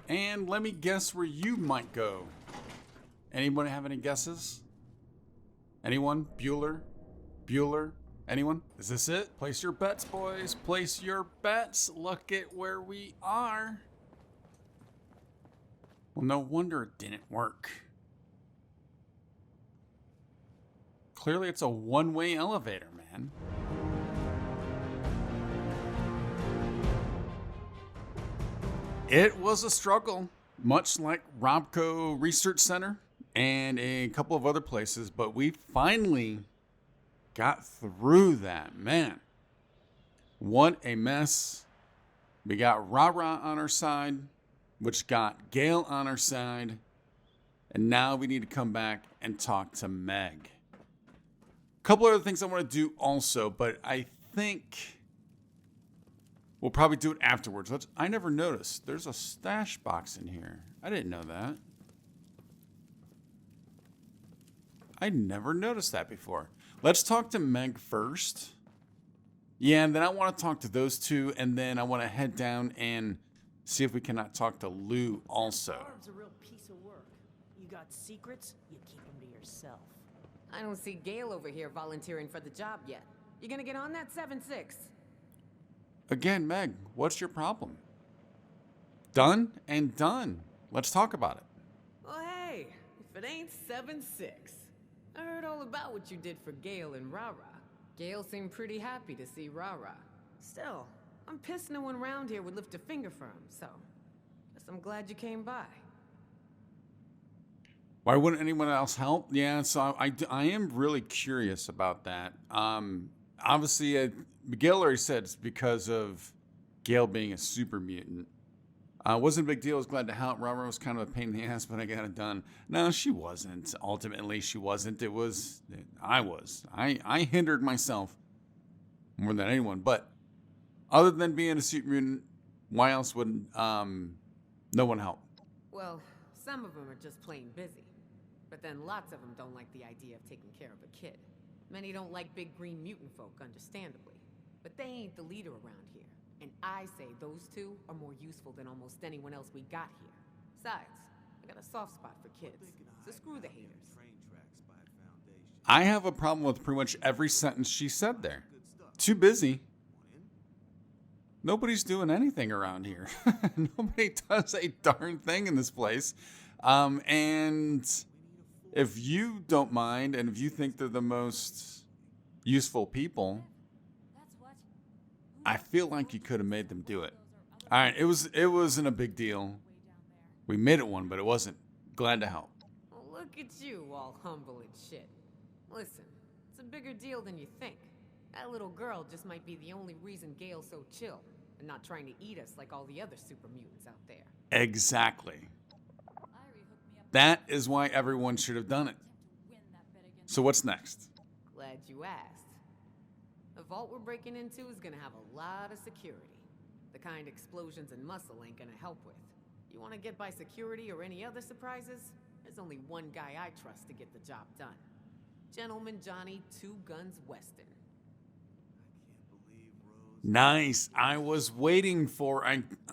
And let me guess where you might go. Anybody have any guesses? Anyone? Bueller? Bueller? Anyone? Is this it? Place your bets, boys. Place your bets. Look at where we are. Well, no wonder it didn't work. Clearly, it's a one-way elevator, man. It was a struggle, much like Robco Research Center and a couple of other places, but we finally got through that, man. What a mess. We got Rahrah on our side, which got Gale on our side, and now we need to come back and talk to Meg. A couple other things I want to do also, but I think we'll probably do it afterwards. I never noticed. There's a stash box in here. I didn't know that. I never noticed that before. Let's talk to Meg first. Yeah, and then I want to talk to those two, and then I want to head down and see if we cannot talk to Lou also. Barb's a real piece of work. You got secrets, you keep them to yourself. I don't see Gale over here volunteering for the job yet. You gonna get on that 7-6? Again, Meg, what's your problem? Done and done. Let's talk about it. Well, hey, if it ain't 7-6. I heard all about what you did for Gale and Rahrah. Gale seemed pretty happy to see Rahrah. Still, I'm pissed no one around here would lift a finger for him, so guess I'm glad you came by. Why wouldn't anyone else help? Yeah, so I am really curious about that. Obviously, Gale already said it's because of Gale being a super mutant. Wasn't a big deal. I was glad to help. Rahrah was kind of a pain in the ass, but I got it done. No, she wasn't. Ultimately, she wasn't. I was. I hindered myself more than anyone. But other than being a super mutant, why else would no one help? Well, some of them are just plain busy. But then lots of them don't like the idea of taking care of a kid. Many don't like big green mutant folk, understandably. But they ain't the leader around here. And I say those two are more useful than almost anyone else we got here. Besides, I got a soft spot for kids, so screw the haters. I have a problem with pretty much every sentence she said there. Too busy. Nobody's doing anything around here. Nobody does a darn thing in this place. And if you don't mind, and if you think they're the most useful people, I feel like you could have made them do it. All right, it wasn't a big deal. We made it one, but it wasn't. Glad to help. Well, look at you, all humble and shit. Listen, it's a bigger deal than you think. That little girl just might be the only reason Gale's so chill and not trying to eat us like all the other super mutants out there. Exactly. That is why everyone should have done it. So what's next? Glad you asked. The vault we're breaking into is gonna have a lot of security. The kind explosions and muscle ain't gonna help with. You wanna get by security or any other surprises? There's only one guy I trust to get the job done. Gentleman Johnny Two Guns Weston. Nice. I was waiting for...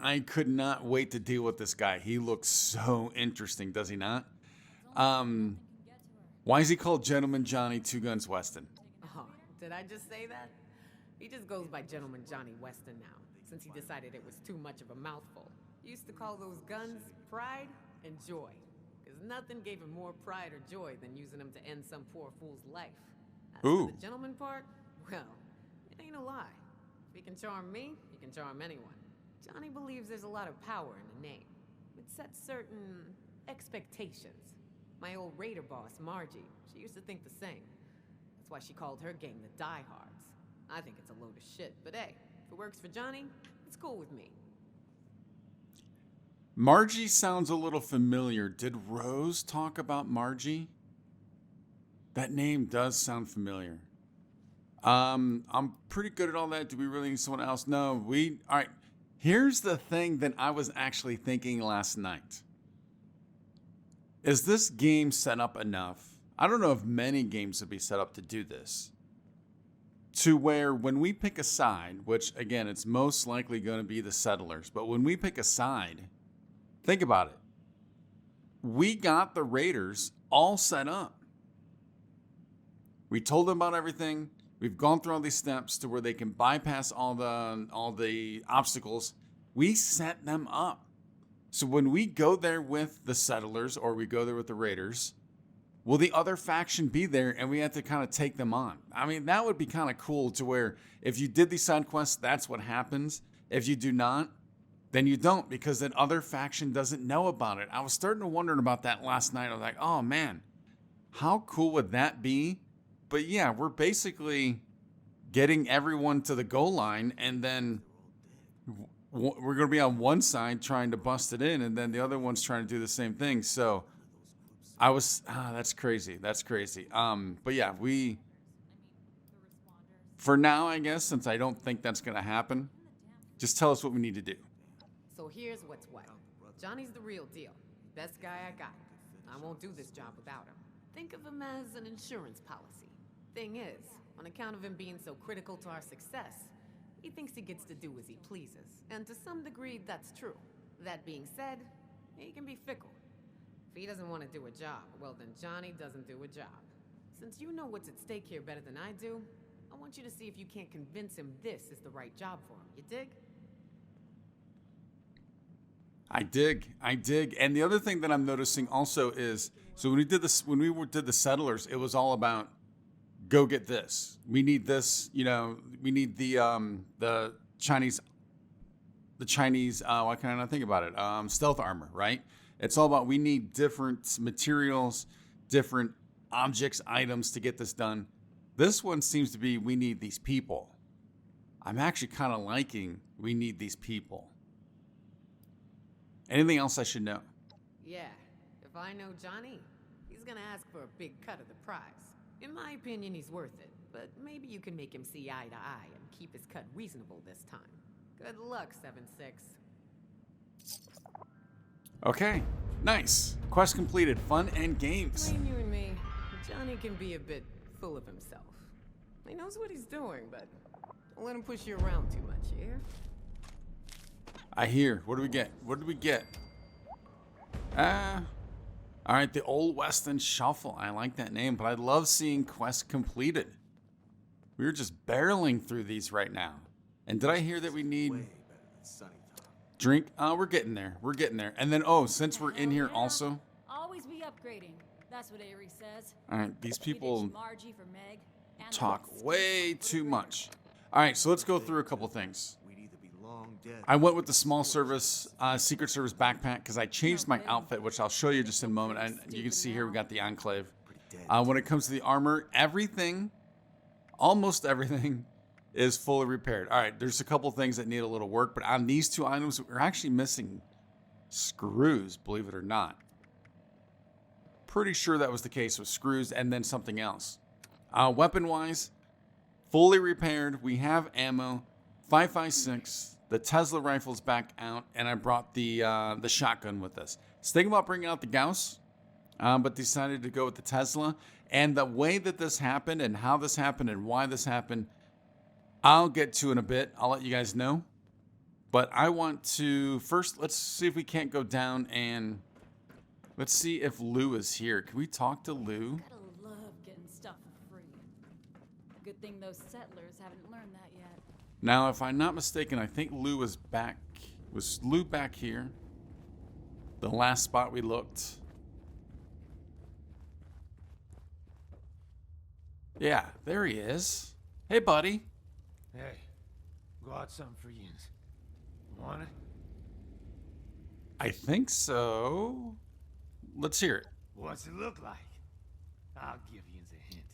I could not wait to deal with this guy. He looks so interesting, does he not? Why is he called Gentleman Johnny Two Guns Weston? Oh, did I just say that? He just goes by Gentleman Johnny Weston now, since he decided it was too much of a mouthful. He used to call those guns pride and joy, because nothing gave him more pride or joy than using them to end some poor fool's life. As for the gentleman part, well, it ain't a lie. If he can charm me, he can charm anyone. Johnny believes there's a lot of power in the name. It sets certain expectations. My old raider boss, Margie, she used to think the same. That's why she called her gang the Diehards. I think it's a load of shit, but hey, if it works for Johnny, it's cool with me. Margie sounds a little familiar. Did Rose talk about Margie? That name does sound familiar. I'm pretty good at all that. Do we really need someone else? No, all right. Here's the thing that I was actually thinking last night. Is this game set up enough? I don't know if many games would be set up to do this. To where when we pick a side, which again, it's most likely going to be the settlers, but when we pick a side, Think about it. We got the raiders all set up. We told them about everything. We've gone through all these steps to where they can bypass all the obstacles. We set them up. So when we go there with the settlers or we go there with the raiders, will the other faction be there and we have to kind of take them on? I mean, that would be kind of cool to where if you did these side quests, that's what happens. If you do not, then you don't, because that other faction doesn't know about it. I was starting to wonder about that last night. I was like, oh man, how cool would that be? But yeah, we're basically getting everyone to the goal line, and then we're going to be on one side trying to bust it in, and then the other one's trying to do the same thing. So I was, that's crazy. That's crazy. But yeah, for now, I guess, since I don't think that's going to happen, just tell us what we need to do. So here's what's what. Johnny's the real deal. Best guy I got. I won't do this job without him. Think of him as an insurance policy. Thing is, on account of him being so critical to our success, he thinks he gets to do as he pleases. And to some degree, that's true. That being said, he can be fickle. If he doesn't want to do a job, well then Johnny doesn't do a job. Since you know what's at stake here better than I do, I want you to see if you can't convince him this is the right job for him. You dig? I dig. And the other thing that I'm noticing also is, so when we did the settlers, it was all about go get this. We need this, we need the Chinese, why can I not think about it? Stealth armor, right? It's all about, we need different materials, different objects, items to get this done. This one seems to be, we need these people. I'm actually kind of liking, we need these people. Anything else I should know? Yeah, if I know Johnny, he's gonna ask for a big cut of the prize. In my opinion, he's worth it, but maybe you can make him see eye to eye and keep his cut reasonable this time. Good luck, 7-6. Okay, nice. Quest completed, fun and games. Between you and me, Johnny can be a bit full of himself. He knows what he's doing, but don't let him push you around too much, you hear? I hear. What do we get? All right, the Old Weston Shuffle. I like that name, but I love seeing quests completed. We're just barreling through these right now. And did I hear that we need drink? We're getting there. And then, since we're in here also. Always be upgrading. That's what Avery says. All right, these people Margie for Meg, and talk way too much. All right, so let's go through a couple things. I went with the small service, Secret Service backpack because I changed my outfit, which I'll show you just in a moment. And you can see here we got the Enclave. When it comes to the armor, almost everything is fully repaired. All right, there's a couple things that need a little work, but on these two items, we're actually missing screws, believe it or not. Pretty sure that was the case with screws and then something else. Weapon-wise, fully repaired. We have ammo, 5.56. The Tesla rifle's back out, and I brought the shotgun with us. I was thinking about bringing out the Gauss, but decided to go with the Tesla. And the way that this happened and how this happened and why this happened, I'll get to in a bit. I'll let you guys know. But I want to, first, let's see if we can't go down and let's see if Lou is here. Can we talk to Lou? Gotta love getting stuff for free. Good thing those settlers haven't learned that yet. Now, if I'm not mistaken, I think Lou was back. Was Lou back here? The last spot we looked. Yeah, there he is. Hey, buddy. Hey, got something for you. Want it? I think so. Let's hear it. What's it look like? I'll give you a hint.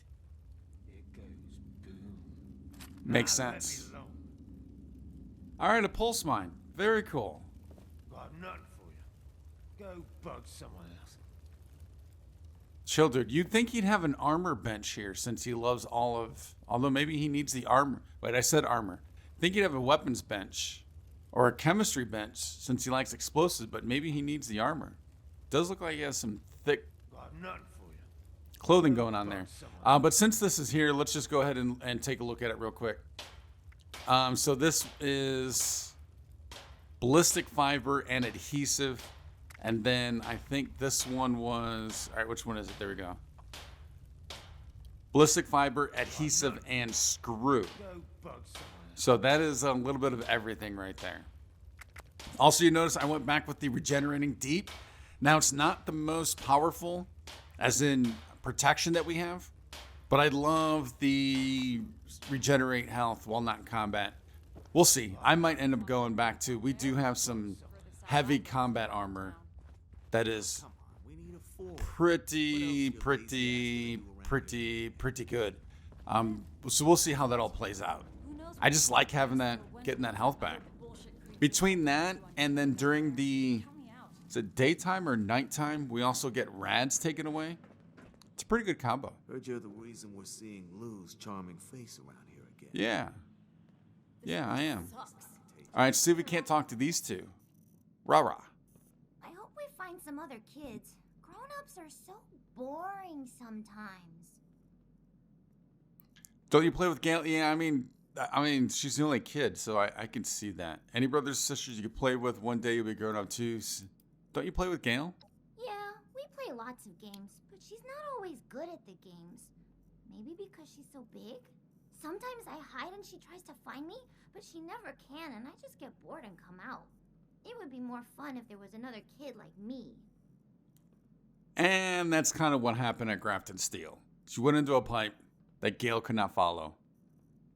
It goes boom. Makes Now, sense. Let me alone. All right, a pulse mine. Very cool. Got nothing for you. Go bug someone else. Chill, dude. You'd think he'd have an armor bench here since he loves although maybe he needs the armor. Wait, I said armor. I think he'd have a weapons bench or a chemistry bench since he likes explosives, but maybe he needs the armor. Does look like he has some thick Got nothing for you. clothing going on there. But since this is here, let's just go ahead and take a look at it real quick. So this is ballistic fiber and adhesive. And then I think this one was, all right, which one is it? There we go. Ballistic fiber, adhesive, and screw. So that is a little bit of everything right there. Also, you notice I went back with the regenerating deep. Now, it's not the most powerful, as in protection that we have, but I love the regenerate health while not in combat. We'll see. I might end up going back to, we do have some heavy combat armor that is pretty good. So we'll see how that all plays out. I just like having that, getting that health back. Between that and then during the, is it daytime or nighttime, we also get rads taken away. It's a pretty good combo. Heard you're the reason we're seeing Lou's charming face around here again. Yeah. Yeah, I am. All right, see if we can't talk to these two. Rahrah. I hope we find some other kids. Grown-ups are so boring sometimes. Don't you play with Gale? Yeah, I mean, she's the only kid, so I can see that. Any brothers and sisters you could play with, one day you'll be grown up too. Don't you play with Gale? Yeah, we play lots of games, but she's not always good at the games. Maybe because she's so big? Sometimes I hide and she tries to find me, but she never can, and I just get bored and come out. It would be more fun if there was another kid like me. And that's kind of what happened at Grafton Steel. She went into a pipe that Gale could not follow.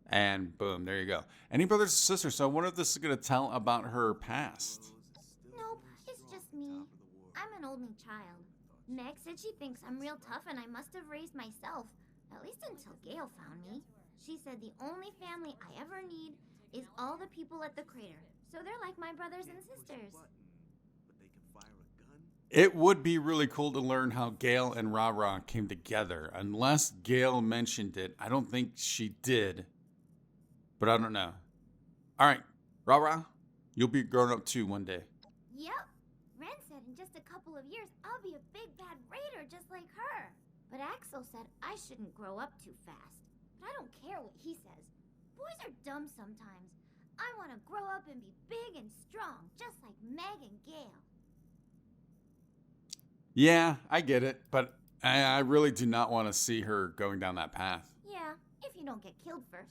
And boom, there you go. Any brothers and sisters? So I wonder if this is going to tell about her past. Nope, it's just me. I'm an only child. Meg said she thinks I'm real tough and I must have raised myself. At least until Gale found me. She said the only family I ever need is all the people at the crater. So they're like my brothers and sisters. It would be really cool to learn how Gale and Rahrah came together. Unless Gale mentioned it. I don't think she did. But I don't know. All right, Rahrah, you'll be grown up too one day. Yep. Ren said in just a couple of years, I'll be a big bad raider just like her. But Axel said I shouldn't grow up too fast. But I don't care what he says. Boys are dumb sometimes. I want to grow up and be big and strong, just like Meg and Gale. Yeah, I get it. But I really do not want to see her going down that path. Yeah, if you don't get killed first.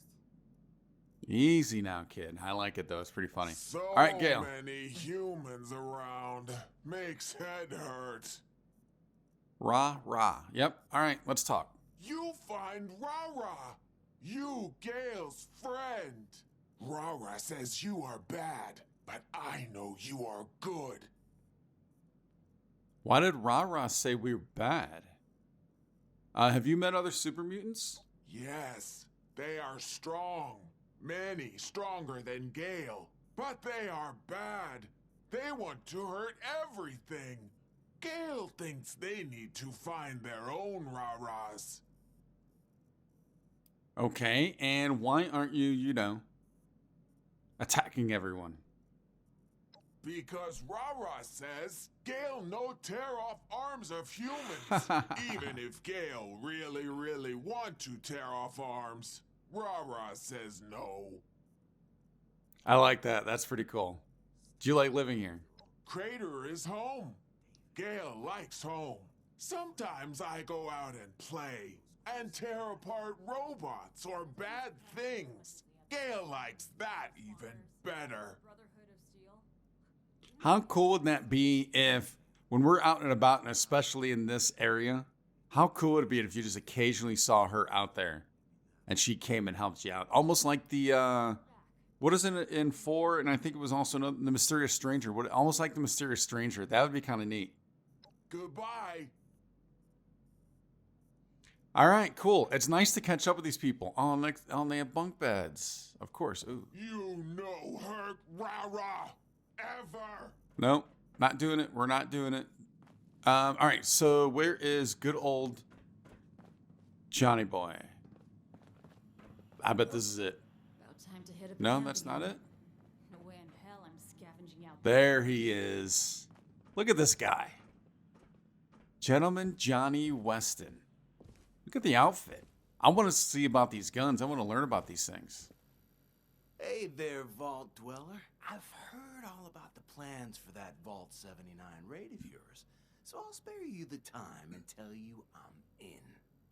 Easy now, kid. I like it, though. It's pretty funny. So all right, Gale. many humans around. Makes head hurt. Rahrah. Yep. All right, let's talk. You find Rahrah. You, Gale's friend. Rahrah says you are bad, but I know you are good. Why did Rahrah say we were bad? Have you met other super mutants? Yes, they are strong. Many stronger than Gale. But they are bad. They want to hurt everything. Gale thinks they need to find their own Rahrahs. Okay, and why aren't you, attacking everyone? Because Rahrah says Gale no tear off arms of humans. Even if Gale really want to tear off arms. Rahrah says no. I like that. That's pretty cool. Do you like living here? Crater is home. Gale likes home. Sometimes I go out and play and tear apart robots or bad things. Gale likes that even better. How cool would that be if, when we're out and about, and especially in this area, how cool would it be if you just occasionally saw her out there and she came and helped you out? Almost like the, what is it in 4? And I think it was also the Mysterious Stranger. Almost like the Mysterious Stranger. That would be kind of neat. Goodbye. All right, cool. It's nice to catch up with these people. Oh, they have bunk beds. Of course. Ooh. You no hurt Rahrah ever. Nope, not doing it. We're not doing it. All right, so where is good old Johnny Boy? I bet this is it. About time to hit up No, camp that's again. not it. No way in hell I'm scavenging out There he is. Look at this guy. Gentleman Johnny Weston. Look at the outfit. I want to see about these guns. I want to learn about these things. Hey there, Vault Dweller. I've heard all about the plans for that Vault 79 raid of yours, so I'll spare you the time and tell you I'm in.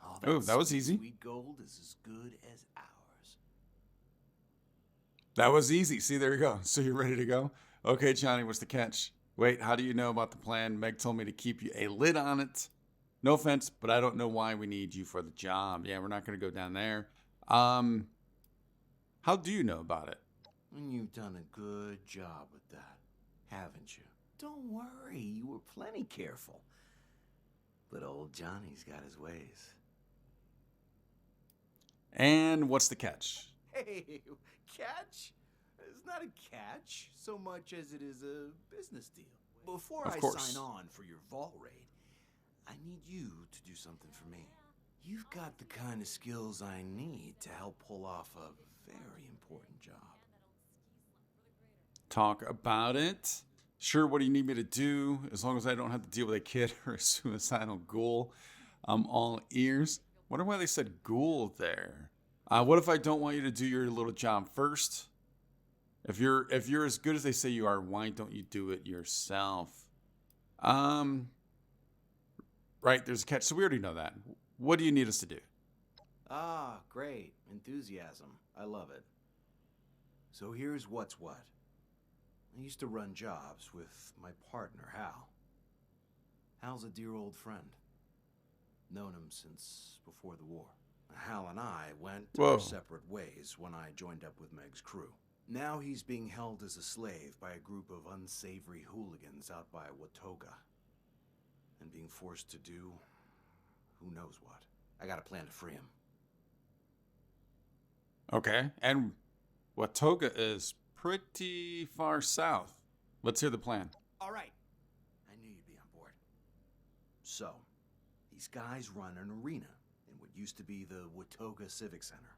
All Oh, that was sweet, easy. Sweet gold is as good as ours. That was easy. See, there you go. So you're ready to go? Okay, Johnny, what's the catch? Wait, how do you know about the plan? Meg told me to keep you a lid on it. No offense, but I don't know why we need you for the job. Yeah, we're not going to go down there. How do you know about it? And you've done a good job with that, haven't you? Don't worry, you were plenty careful. But old Johnny's got his ways. And what's the catch? Hey, catch? It's not a catch so much as it is a business deal. Before Of I course. sign on for your vault raid, I need you to do something for me. You've got the kind of skills I need to help pull off a very important job. Talk about it. Sure, what do you need me to do? As long as I don't have to deal with a kid or a suicidal ghoul, I'm all ears. Wonder why they said ghoul there. What if I don't want you to do your little job first? If you're as good as they say you are, why don't you do it yourself? Right, there's a catch. So we already know that. What do you need us to do? Ah, great. Enthusiasm. I love it. So here's what's what. I used to run jobs with my partner, Hal. Hal's a dear old friend. Known him since before the war. Hal and I went Whoa. our separate ways when I joined up with Meg's crew. Now he's being held as a slave by a group of unsavory hooligans out by Watoga. And being forced to do who knows what. I got a plan to free him. Okay, and Watoga is pretty far south. Let's hear the plan. All right. I knew you'd be on board. So, these guys run an arena in what used to be the Watoga Civic Center.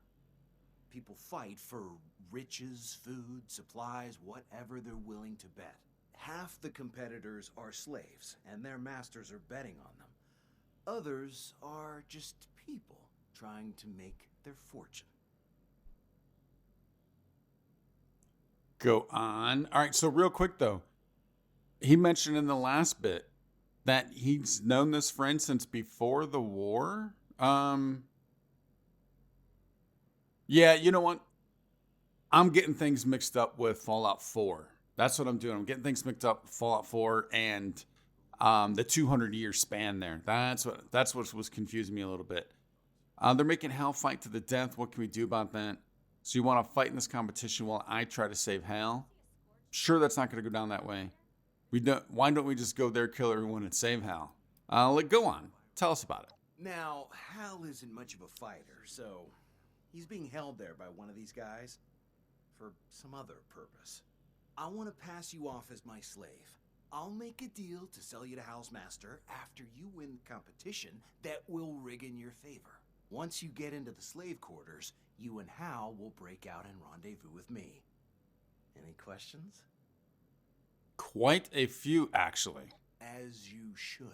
People fight for riches, food, supplies, whatever they're willing to bet. Half the competitors are slaves, and their masters are betting on them. Others are just people trying to make their fortune. Go on. All right, so real quick though, he mentioned in the last bit that he's known this friend since before the war. Yeah, you know what? I'm getting things mixed up with Fallout 4. That's what I'm doing. I'm getting things mixed up with Fallout 4 and the 200-year span there. That's what was confusing me a little bit. They're making Hal fight to the death. What can we do about that? So you want to fight in this competition while I try to save Hal? Sure, that's not going to go down that way. Why don't we just go there, kill everyone, and save Hal? Go on. Tell us about it. Now, Hal isn't much of a fighter, so he's being held there by one of these guys for some other purpose. I want to pass you off as my slave. I'll make a deal to sell you to Hal's master after you win the competition that will rig in your favor. Once you get into the slave quarters, you and Hal will break out and rendezvous with me. Any questions? Quite a few, actually. As you should.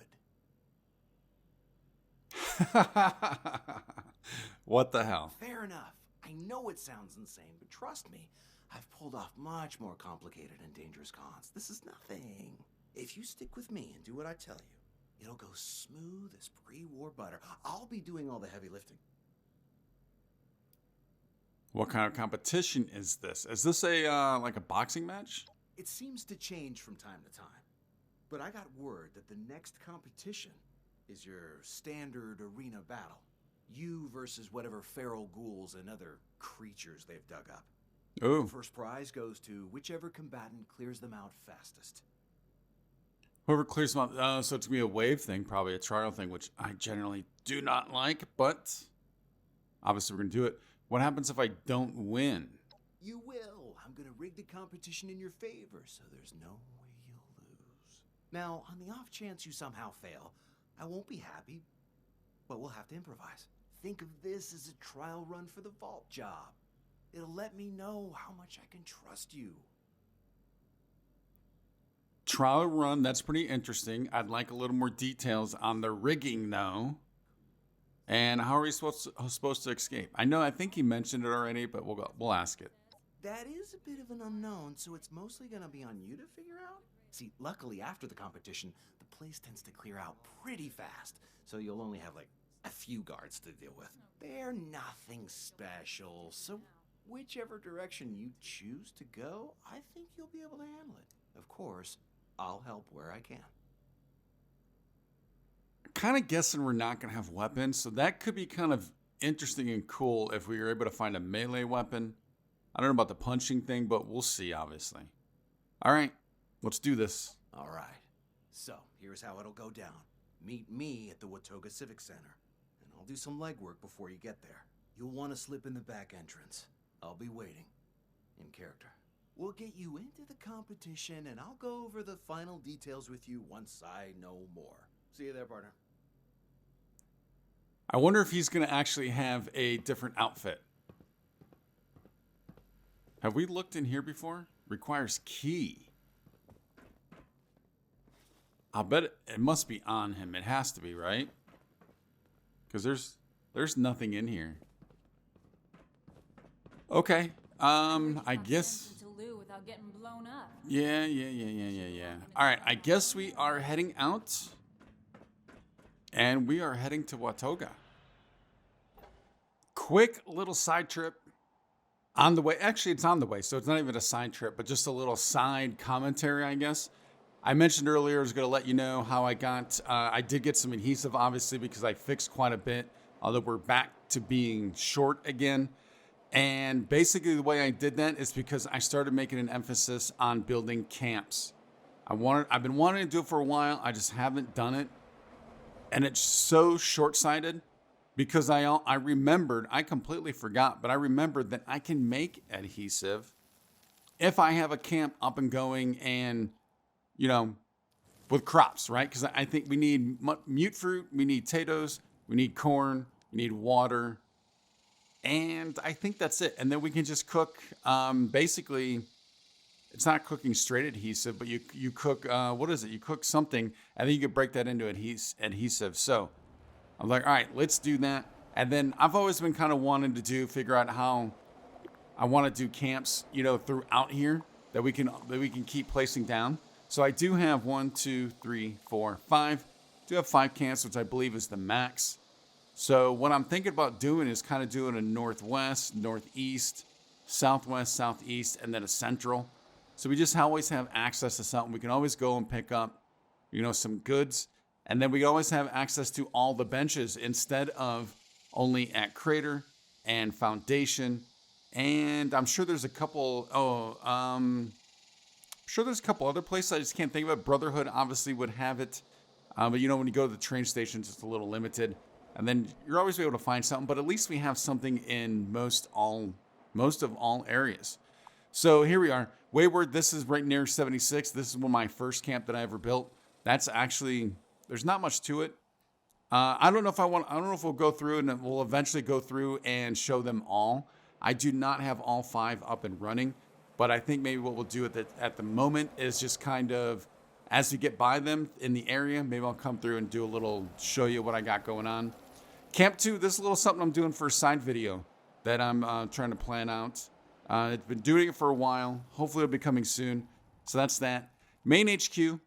What the hell? Fair enough. I know it sounds insane, but trust me, I've pulled off much more complicated and dangerous cons. This is nothing. If you stick with me and do what I tell you, it'll go smooth as pre-war butter. I'll be doing all the heavy lifting. What kind of competition is this? Is this a like a boxing match? It seems to change from time to time. But I got word that the next competition is your standard arena battle. You versus whatever feral ghouls and other creatures they've dug up. Ooh. First prize goes to whichever combatant clears them out fastest. Whoever clears them out. So it's going to be a wave thing, probably a trial thing, which I generally do not like, but obviously we're going to do it. What happens if I don't win? You will. I'm going to rig the competition in your favor, so there's no way you'll lose. Now, on the off chance you somehow fail, I won't be happy, but we'll have to improvise. Think of this as a trial run for the vault job. It'll let me know how much I can trust you. Trial run, that's pretty interesting. I'd like a little more details on the rigging, though. And how are we supposed to escape? I think he mentioned it already, but we'll ask it. that is a bit of an unknown, so it's mostly gonna be on you to figure out. See, luckily after the competition, the place tends to clear out pretty fast, so you'll only have like a few guards to deal with. They're nothing special, so whichever direction you choose to go, I think you'll be able to handle it. Of course, I'll help where I can. Kind of guessing we're not going to have weapons, so that could be kind of interesting and cool if we were able to find a melee weapon. I don't know about the punching thing, but we'll see, obviously. All right, let's do this. All right. So, here's how it'll go down. Meet me at the Watoga Civic Center, and I'll do some legwork before you get there. You'll want to slip in the back entrance. I'll be waiting. In character. We'll get you into the competition, and I'll go over the final details with you once I know more. See you there, partner. I wonder if he's going to actually have a different outfit. Have we looked in here before? Requires key. I'll bet it must be on him. It has to be, right? Because there's nothing in here. Okay. I guess. Without getting blown up. Yeah. All right. I guess we are heading out. And we are heading to Watoga. Quick little side trip. On the way. Actually, it's on the way. So it's not even a side trip, but just a little side commentary, I guess. I mentioned earlier I was going to let you know how I got. I did get some adhesive, obviously, because I fixed quite a bit. Although we're back to being short again. And basically the way I did that is because I started making an emphasis on building camps. I've been wanting to do it for a while. I just haven't done it. And it's so short-sighted because I remembered, I completely forgot, but I remembered that I can make adhesive if I have a camp up and going and, you know, with crops, right? Because I think we need mute fruit, we need potatoes, we need corn, we need water, and I think that's it. And then we can just cook, basically, it's not cooking straight adhesive, but you cook, what is it? You cook something, and then you can break that into adhesive. So I'm like, all right, let's do that. And then I've always been kind of wanting to figure out how I want to do camps, you know, throughout here that we can keep placing down. So I do have 1, 2, 3, 4, 5. I do have 5 camps, which I believe is the max. So what I'm thinking about doing is kind of doing a northwest, northeast, southwest, southeast, and then a central. So we just always have access to something. We can always go and pick up, you know, some goods. And then we always have access to all the benches instead of only at Crater and Foundation. And I'm sure there's a couple, I'm sure there's a couple other places I just can't think of it. Brotherhood obviously would have it. But, you know, when you go to the train stations, it's a little limited. And then you're always able to find something. But at least we have something in most of all areas. So here we are. Wayward, this is right near 76. This is one of my first camp that I ever built. That's actually, there's not much to it. I don't know if we'll go through and we'll eventually go through and show them all. I do not have all 5 up and running, but I think maybe what we'll do at the moment is just kind of, as we get by them in the area, maybe I'll come through and do a little, show you what I got going on. Camp 2, this is a little something I'm doing for a side video that I'm trying to plan out. I've been doing it for a while. Hopefully it'll be coming soon. So that's that. Main HQ.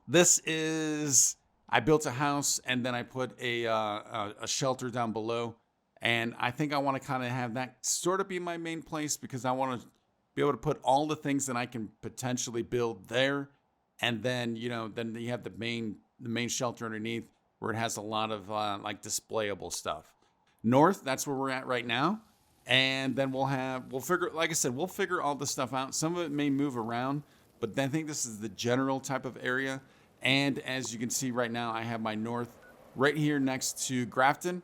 This is, I built a house and then I put a shelter down below. And I think I want to kind of have that sort of be my main place because I want to be able to put all the things that I can potentially build there. And then, you know, then you have the main shelter underneath where it has a lot of like displayable stuff. North, that's where we're at right now. And then we'll figure, like I said, we'll figure all the stuff out. Some of it may move around, but I think this is the general type of area. And as you can see right now, I have my north right here next to Grafton.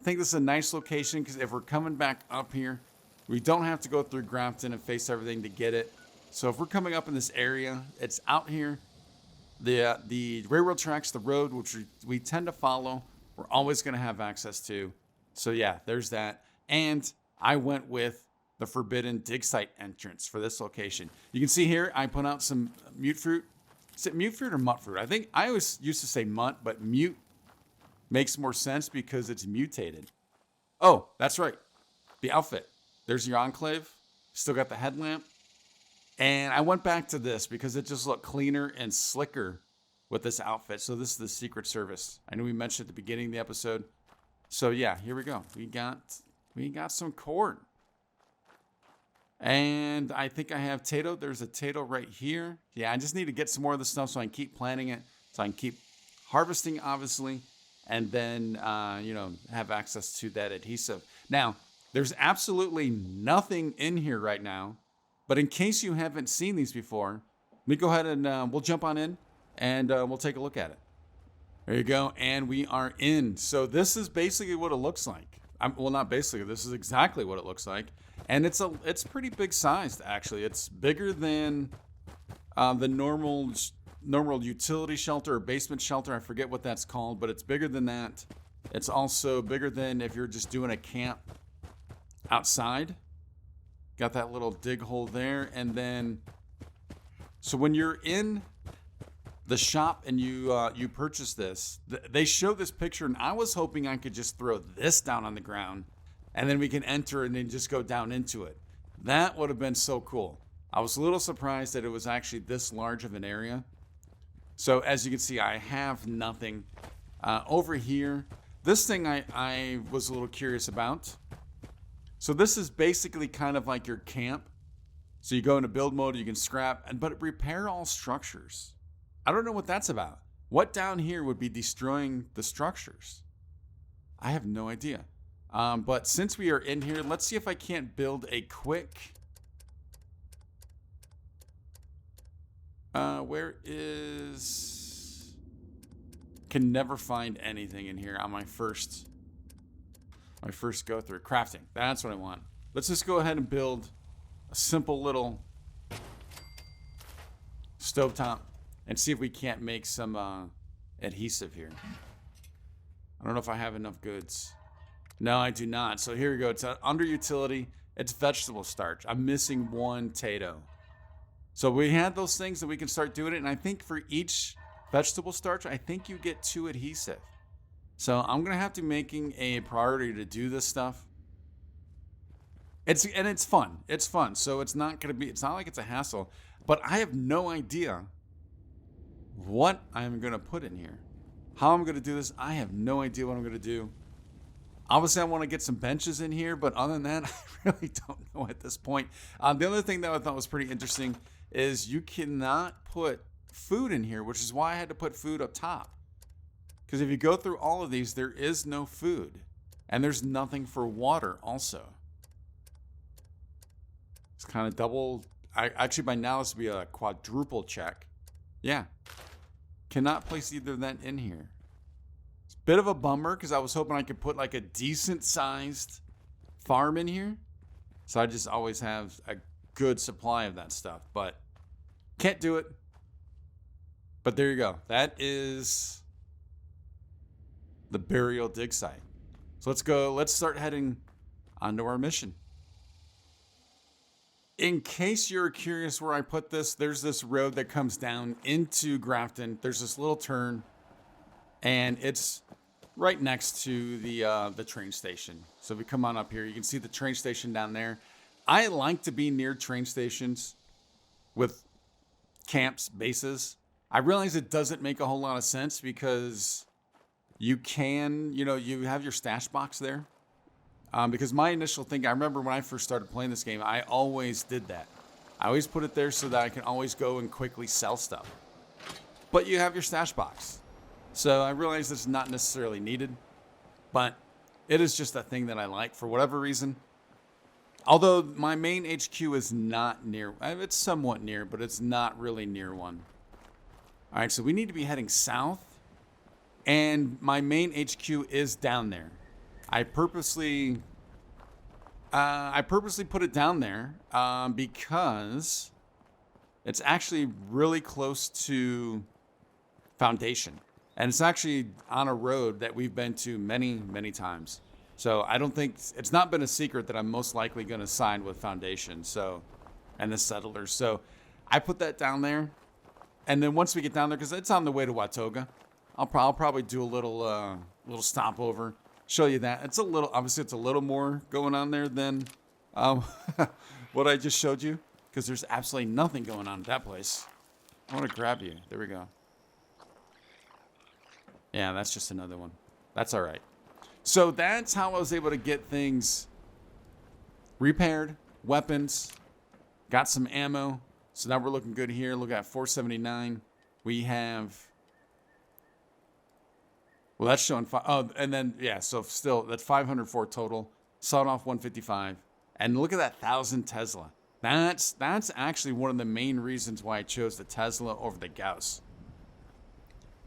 I think this is a nice location because if we're coming back up here, we don't have to go through Grafton and face everything to get it. So if we're coming up in this area, it's out here. The railroad tracks, the road, which we tend to follow, we're always going to have access to. So yeah, there's that. And I went with the forbidden dig site entrance for this location. You can see here, I put out some mute fruit. Is it mute fruit or mutt fruit? I think I always used to say mutt, but mute makes more sense because it's mutated. Oh, that's right. The outfit. There's your enclave. Still got the headlamp. And I went back to this because it just looked cleaner and slicker with this outfit. So this is the Secret Service. I know we mentioned at the beginning of the episode. So yeah, here we go. We got some corn. And I think I have Tato. There's a Tato right here. Yeah, I just need to get some more of the stuff so I can keep planting it. So I can keep harvesting, obviously. And then, have access to that adhesive. Now, there's absolutely nothing in here right now. But in case you haven't seen these before, let me go ahead and we'll jump on in and we'll take a look at it. There you go. And we are in. So this is basically what it looks like. Well, not basically. This is exactly what it looks like. And it's pretty big sized, actually. It's bigger than the normal utility shelter or basement shelter. I forget what that's called, but it's bigger than that. It's also bigger than if you're just doing a camp outside. Got that little dig hole there. And then, so when you're in the shop and you purchase this, they show this picture, and I was hoping I could just throw this down on the ground and then we can enter and then just go down into it. That would have been so cool. I was a little surprised that it was actually this large of an area. So as you can see, I have nothing. Over here, this thing I was a little curious about. So this is basically kind of like your camp. So you go into build mode, you can scrap, but repair all structures. I don't know what that's about. What down here would be destroying the structures? I have no idea. But since we are in here, let's see if I can't build a quick... where is... Can never find anything in here on my first go through. Crafting. That's what I want. Let's just go ahead and build a simple little stovetop and see if we can't make some adhesive here. I don't know if I have enough goods. No, I do not. So here we go. It's under utility. It's vegetable starch. I'm missing one Tato. So we had those things that we can start doing it. And I think for each vegetable starch, I think you get 2 adhesive. So I'm going to have to making a priority to do this stuff. It's fun. It's fun. So it's not like it's a hassle, but I have no idea what I'm going to put in here. How I'm going to do this, I have no idea what I'm going to do. Obviously, I want to get some benches in here, but other than that, I really don't know at this point. The other thing that I thought was pretty interesting is you cannot put food in here, which is why I had to put food up top. Because if you go through all of these, there is no food. And there's nothing for water also. It's kind of double. Actually, by now, this would be a quadruple check. Yeah. Cannot place either of that in here. It's a bit of a bummer because I was hoping I could put like a decent sized farm in here. So I just always have a good supply of that stuff. But can't do it. But there you go. That is the burial dig site. So let's start heading onto our mission. In case you're curious where I put this, there's this road that comes down into Grafton. There's this little turn, and it's right next to the train station. So if we come on up here, you can see the train station down there. I like to be near train stations with camps, bases. I realize it doesn't make a whole lot of sense because you can, you have your stash box there. Because my initial thing, I remember when I first started playing this game, I always did that. I always put it there so that I can always go and quickly sell stuff. But you have your stash box. So I realize it's not necessarily needed, but it is just a thing that I like for whatever reason. Although my main HQ is not near, it's somewhat near, but it's not really near one. All right, so we need to be heading south, and my main HQ is down there. I purposely put it down there because it's actually really close to Foundation. And it's actually on a road that we've been to many, many times. So I don't think, it's not been a secret that I'm most likely going to sign with Foundation and the Settlers. So I put that down there. And then once we get down there, because it's on the way to Watoga, I'll probably do a little stopover. Show you that. Obviously it's a little more going on there than what I just showed you? Because there's absolutely nothing going on at that place. I want to grab you. There we go. Yeah, that's just another one. That's all right. So that's how I was able to get things repaired, weapons, got some ammo. So now we're looking good here. Look at 479. We have... Well, that's showing... Oh, and then, yeah, so still, that's 504 total. Sawed off 155. And look at that 1,000 Tesla. That's actually one of the main reasons why I chose the Tesla over the Gauss.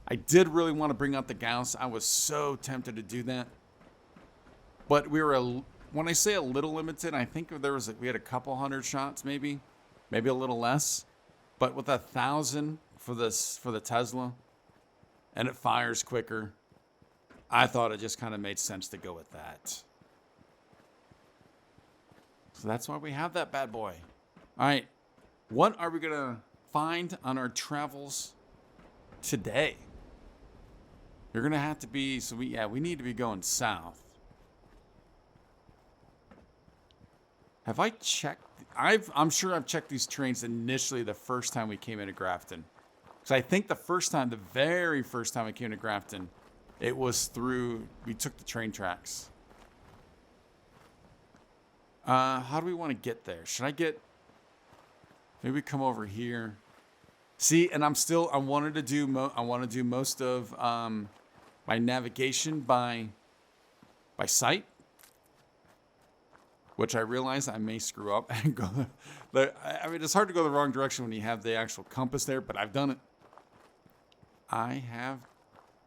I did really want to bring out the Gauss. I was so tempted to do that. But we were, when I say a little limited, I think we had a couple hundred shots maybe a little less. But with 1,000 for the Tesla, and it fires quicker, I thought it just kind of made sense to go with that. So that's why we have that bad boy. All right, what are we gonna find on our travels today? You're gonna have to be, so we need to be going south. Have I checked? I'm sure I've checked these trains initially the first time we came into Grafton. Because I think the very first time I came to Grafton, it was we took the train tracks. How do we want to get there? Should I maybe come over here? See, and I wanted to do most of my navigation by sight, which I realize I may screw up and go. I mean, it's hard to go the wrong direction when you have the actual compass there, but I've done it. I have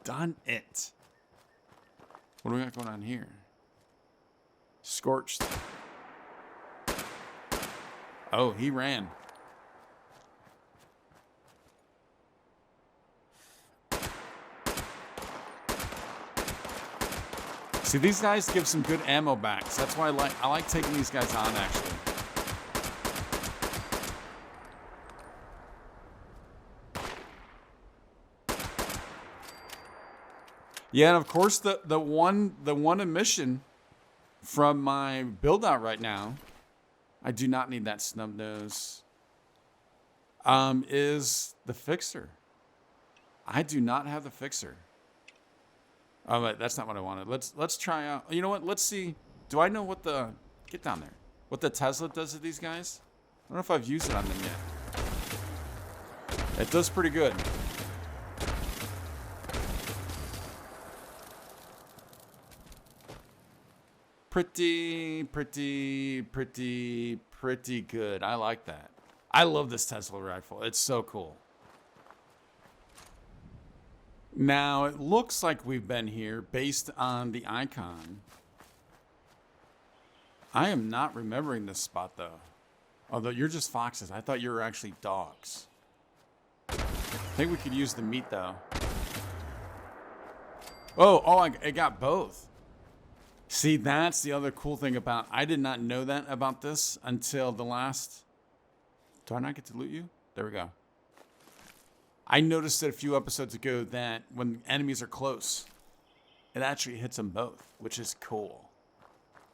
done it. What do we got going on here? Scorched. Oh, he ran. See, these guys give some good ammo backs. That's why I like taking these guys on, actually. Yeah, and of course the one emission from my build out right now, I do not need that snub nose. Is the fixer. I do not have the fixer. Oh, but that's not what I wanted. Let's try out. You know what? Let's see. Do I know get down there? What the Tesla does to these guys? I don't know if I've used it on them yet. It does pretty good. Pretty good. I like that. I love this Tesla rifle. It's so cool. Now, it looks like we've been here based on the icon. I am not remembering this spot, though. Although you're just foxes. I thought you were actually dogs. I think we could use the meat, though. I got both. See, that's the other cool thing about... I did not know that about this until the last... Do I not get to loot you? There we go. I noticed it a few episodes ago that when enemies are close, it actually hits them both, which is cool.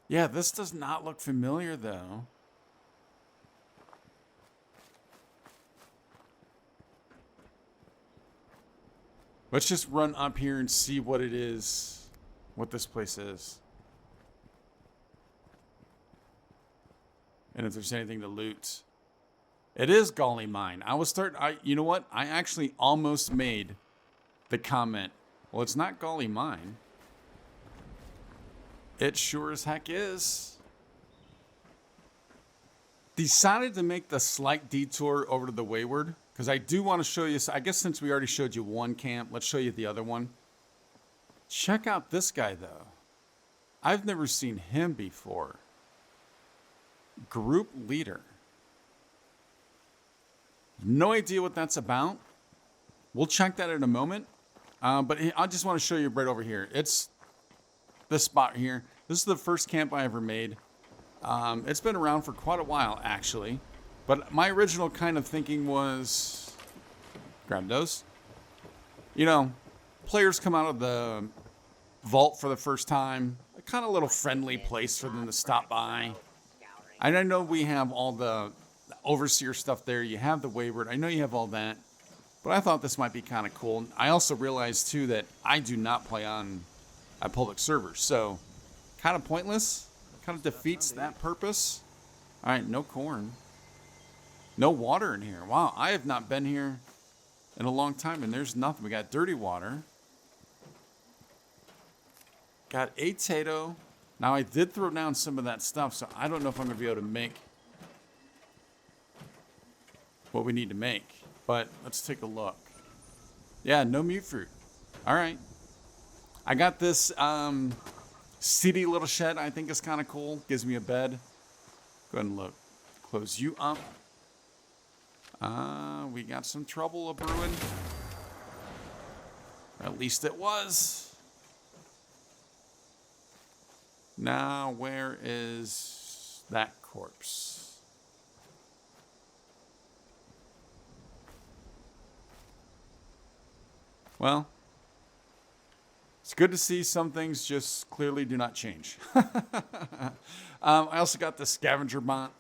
Yeah, this does not look familiar, though. Let's just run up here and see what it is, what this place is. And if there's anything to loot. It is Golly Mine. You know what? I actually almost made the comment, well, it's not Golly Mine. It sure as heck is. Decided to make the slight detour over to the Wayward, because I do want to show you, I guess since we already showed you one camp, let's show you the other one. Check out this guy, though. I've never seen him before. Group leader. No idea what that's about. We'll check that in a moment. But I just want to show you right over here. It's this spot here. This is the first camp I ever made. It's been around for quite a while, actually. But my original kind of thinking was... Grab those. You know, players come out of the vault for the first time. A kind of little friendly place for them to stop by. And I know we have all the overseer stuff there. You have the Wayward. I know you have all that. But I thought this might be kind of cool. I also realized, too, that I do not play on a public server. So, kind of pointless. Kind of defeats that purpose. All right, no corn. No water in here. Wow, I have not been here in a long time, and there's nothing. We got dirty water. Got a potato. Now, I did throw down some of that stuff, so I don't know if I'm going to be able to make what we need to make. But let's take a look. Yeah, no mute fruit. All right. I got this seedy little shed I think is kind of cool. Gives me a bed. Go ahead and look. Close you up. We got some trouble a-brewing. At least it was. Now, where is that corpse? Well, it's good to see some things just clearly do not change. I also got the scavenger bot.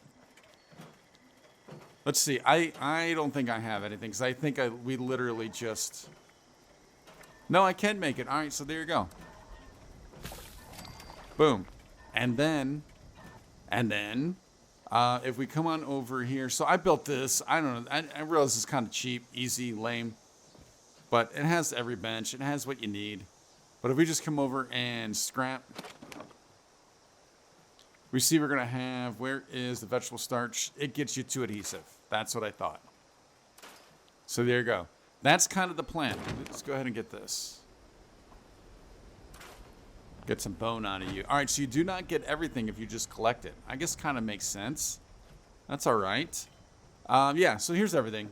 Let's see. I don't think I have anything because I think we literally just... No, I can make it. All right, so there you go. Boom. And then, if we come on over here. So I built this. I don't know. I realize it's kind of cheap, easy, lame. But it has every bench. It has what you need. But if we just come over and scrap, we see we're going to have, where is the vegetable starch? It gets you 2 adhesive. That's what I thought. So there you go. That's kind of the plan. Let's go ahead and get this. Get some bone out of you. All right, so you do not get everything if you just collect it. I guess kind of makes sense. That's all right. Yeah, so here's everything.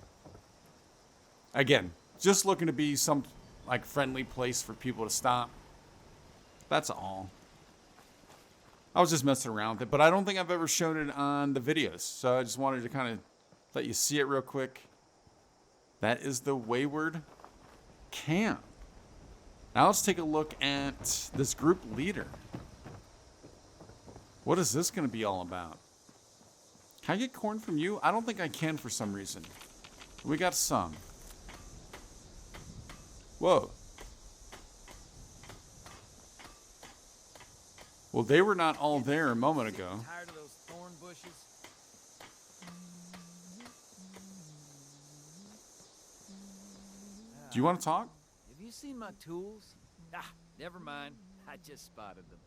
Again, just looking to be some like friendly place for people to stop. That's all. I was just messing around with it, but I don't think I've ever shown it on the videos. So I just wanted to kind of let you see it real quick. That is the Wayward camp. Now let's take a look at this group leader. What is this going to be all about? Can I get corn from you? I don't think I can for some reason. We got some. Whoa. Well, they were not all there a moment ago. Tired of those thorn bushes? Do you want to talk? Have you seen my tools? Ah, never mind. I just spotted them.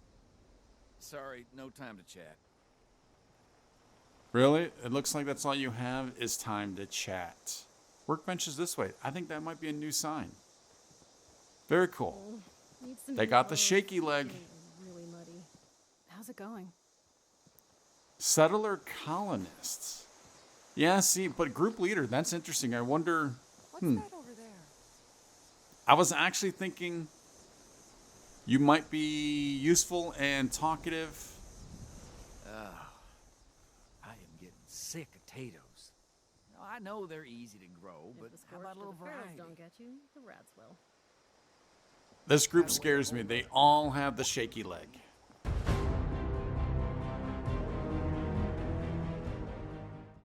Sorry, no time to chat. Really? It looks like that's all you have is time to chat. Workbench is this way. I think that might be a new sign. Very cool. They got the shaky leg. Really muddy. How's it going? Settler colonists. Yeah, see, but group leader, that's interesting. I wonder... What's that over there? I was actually thinking you might be useful and talkative. I am getting sick of potatoes. Now, I know they're easy to grow, but how about a little variety? Don't get you, the rats will. This group scares me. They all have the shaky leg.